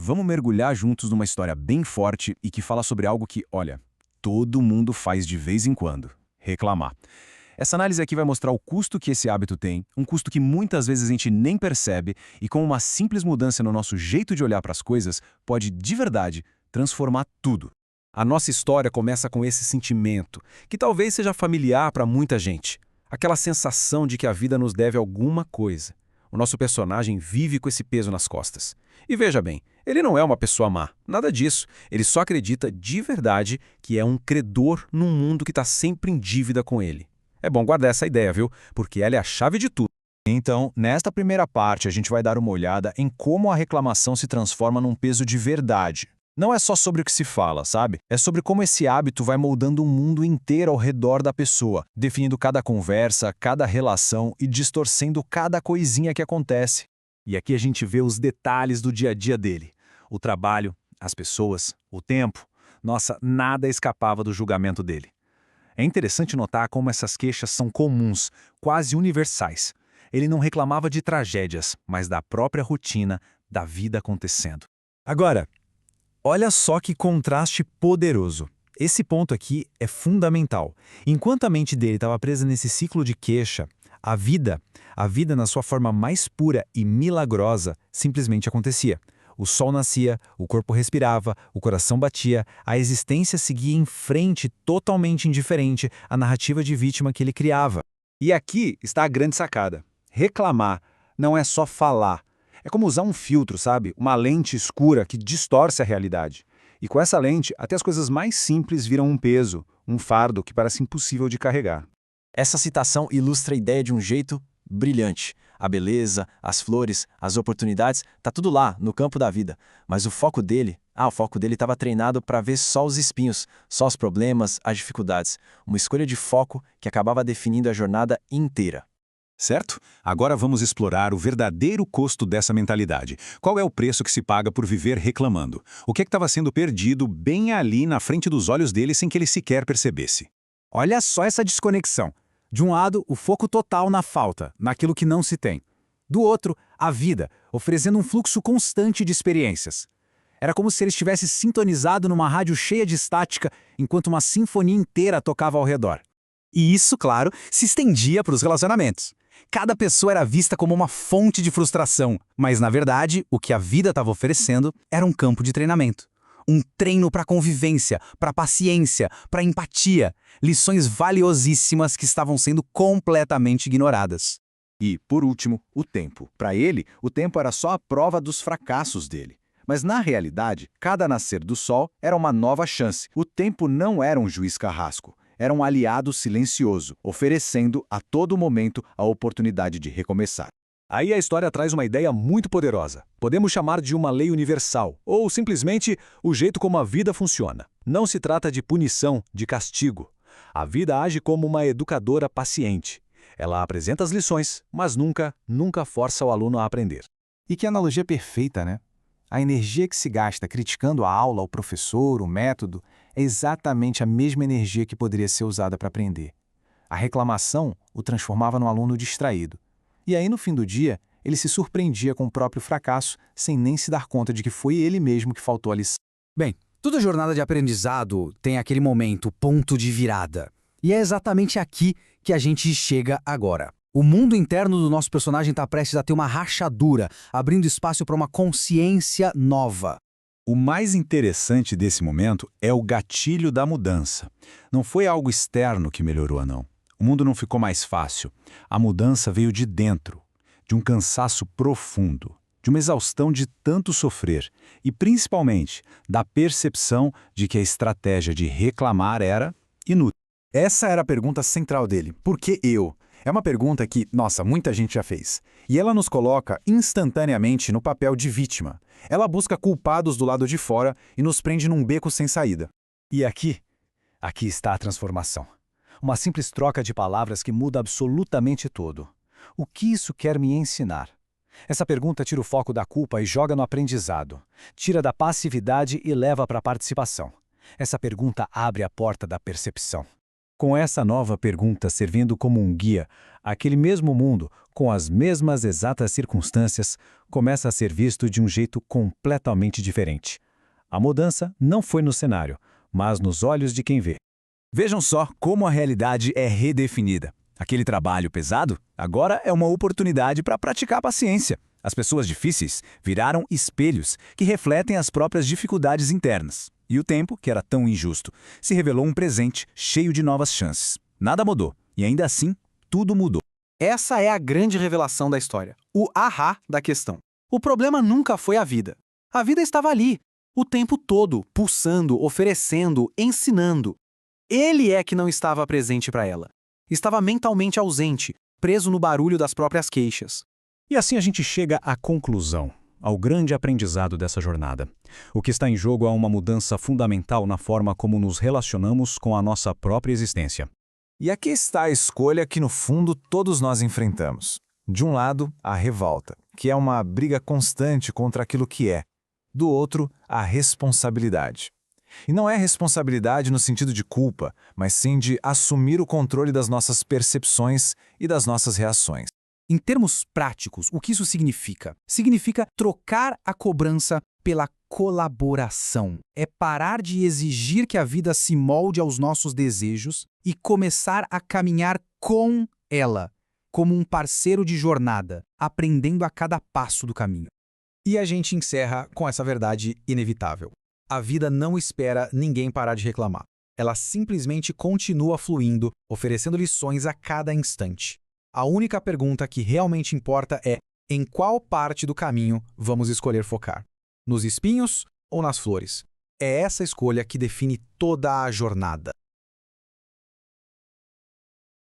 vamos mergulhar juntos numa história bem forte e que fala sobre algo que, olha, todo mundo faz de vez em quando: reclamar. Essa análise aqui vai mostrar o custo que esse hábito tem, um custo que muitas vezes a gente nem percebe e como uma simples mudança no nosso jeito de olhar para as coisas pode, de verdade, transformar tudo. A nossa história começa com esse sentimento, que talvez seja familiar para muita gente. Aquela sensação de que a vida nos deve alguma coisa. O nosso personagem vive com esse peso nas costas. E veja bem, ele não é uma pessoa má, nada disso. Ele só acredita de verdade que é um credor num mundo que está sempre em dívida com ele. É bom guardar essa ideia, viu? Porque ela é a chave de tudo. Então, nesta primeira parte, a gente vai dar uma olhada em como a reclamação se transforma num peso de verdade. Não é só sobre o que se fala, sabe? É sobre como esse hábito vai moldando o mundo inteiro ao redor da pessoa, definindo cada conversa, cada relação e distorcendo cada coisinha que acontece. E aqui a gente vê os detalhes do dia a dia dele. O trabalho, as pessoas, o tempo. Nossa, nada escapava do julgamento dele. É interessante notar como essas queixas são comuns, quase universais. Ele não reclamava de tragédias, mas da própria rotina, da vida acontecendo. Agora, olha só que contraste poderoso. Esse ponto aqui é fundamental. Enquanto a mente dele estava presa nesse ciclo de queixa, a vida na sua forma mais pura e milagrosa, simplesmente acontecia. O sol nascia, o corpo respirava, o coração batia, a existência seguia em frente totalmente indiferente à narrativa de vítima que ele criava. E aqui está a grande sacada. Reclamar não é só falar. É como usar um filtro, sabe? Uma lente escura que distorce a realidade. E com essa lente, até as coisas mais simples viram um peso, um fardo que parece impossível de carregar. Essa citação ilustra a ideia de um jeito brilhante. A beleza, as flores, as oportunidades, tá tudo lá, no campo da vida. Mas o foco dele estava treinado para ver só os espinhos, só os problemas, as dificuldades. Uma escolha de foco que acabava definindo a jornada inteira. Certo? Agora vamos explorar o verdadeiro custo dessa mentalidade. Qual é o preço que se paga por viver reclamando? O que estava sendo perdido bem ali na frente dos olhos dele sem que ele sequer percebesse? Olha só essa desconexão. De um lado, o foco total na falta, naquilo que não se tem. Do outro, a vida, oferecendo um fluxo constante de experiências. Era como se ele estivesse sintonizado numa rádio cheia de estática, enquanto uma sinfonia inteira tocava ao redor. E isso, claro, se estendia para os relacionamentos. Cada pessoa era vista como uma fonte de frustração, mas, na verdade, o que a vida estava oferecendo era um campo de treinamento. Um treino para convivência, para paciência, para empatia. Lições valiosíssimas que estavam sendo completamente ignoradas. E, por último, o tempo. Para ele, o tempo era só a prova dos fracassos dele. Mas, na realidade, cada nascer do sol era uma nova chance. O tempo não era um juiz carrasco. Era um aliado silencioso, oferecendo a todo momento a oportunidade de recomeçar. Aí a história traz uma ideia muito poderosa. Podemos chamar de uma lei universal, ou simplesmente o jeito como a vida funciona. Não se trata de punição, de castigo. A vida age como uma educadora paciente. Ela apresenta as lições, mas nunca força o aluno a aprender. E que analogia perfeita, né? A energia que se gasta criticando a aula, o professor, o método, é exatamente a mesma energia que poderia ser usada para aprender. A reclamação o transformava num aluno distraído. E aí, no fim do dia, ele se surpreendia com o próprio fracasso, sem nem se dar conta de que foi ele mesmo que faltou a lição. Bem, toda jornada de aprendizado tem aquele momento, ponto de virada. E é exatamente aqui que a gente chega agora. O mundo interno do nosso personagem está prestes a ter uma rachadura, abrindo espaço para uma consciência nova. O mais interessante desse momento é o gatilho da mudança. Não foi algo externo que melhorou, não. O mundo não ficou mais fácil. A mudança veio de dentro, de um cansaço profundo, de uma exaustão de tanto sofrer e, principalmente, da percepção de que a estratégia de reclamar era inútil. Essa era a pergunta central dele. Por que eu? É uma pergunta que, nossa, muita gente já fez. E ela nos coloca instantaneamente no papel de vítima. Ela busca culpados do lado de fora e nos prende num beco sem saída. E aqui está a transformação. Uma simples troca de palavras que muda absolutamente tudo. O que isso quer me ensinar? Essa pergunta tira o foco da culpa e joga no aprendizado. Tira da passividade e leva para a participação. Essa pergunta abre a porta da percepção. Com essa nova pergunta servindo como um guia, aquele mesmo mundo, com as mesmas exatas circunstâncias, começa a ser visto de um jeito completamente diferente. A mudança não foi no cenário, mas nos olhos de quem vê. Vejam só como a realidade é redefinida. Aquele trabalho pesado agora é uma oportunidade para praticar paciência. As pessoas difíceis viraram espelhos que refletem as próprias dificuldades internas. E o tempo, que era tão injusto, se revelou um presente cheio de novas chances. Nada mudou, e ainda assim, tudo mudou. Essa é a grande revelação da história, o ahá da questão. O problema nunca foi a vida. A vida estava ali, o tempo todo, pulsando, oferecendo, ensinando. Ele é que não estava presente para ela. Estava mentalmente ausente, preso no barulho das próprias queixas. E assim a gente chega à conclusão, ao grande aprendizado dessa jornada. O que está em jogo é uma mudança fundamental na forma como nos relacionamos com a nossa própria existência. E aqui está a escolha que, no fundo, todos nós enfrentamos. De um lado, a revolta, que é uma briga constante contra aquilo que é. Do outro, a responsabilidade. E não é responsabilidade no sentido de culpa, mas sim de assumir o controle das nossas percepções e das nossas reações. Em termos práticos, o que isso significa? Significa trocar a cobrança pela colaboração. É parar de exigir que a vida se molde aos nossos desejos e começar a caminhar com ela, como um parceiro de jornada, aprendendo a cada passo do caminho. E a gente encerra com essa verdade inevitável. A vida não espera ninguém parar de reclamar. Ela simplesmente continua fluindo, oferecendo lições a cada instante. A única pergunta que realmente importa é: em qual parte do caminho vamos escolher focar? Nos espinhos ou nas flores? É essa escolha que define toda a jornada.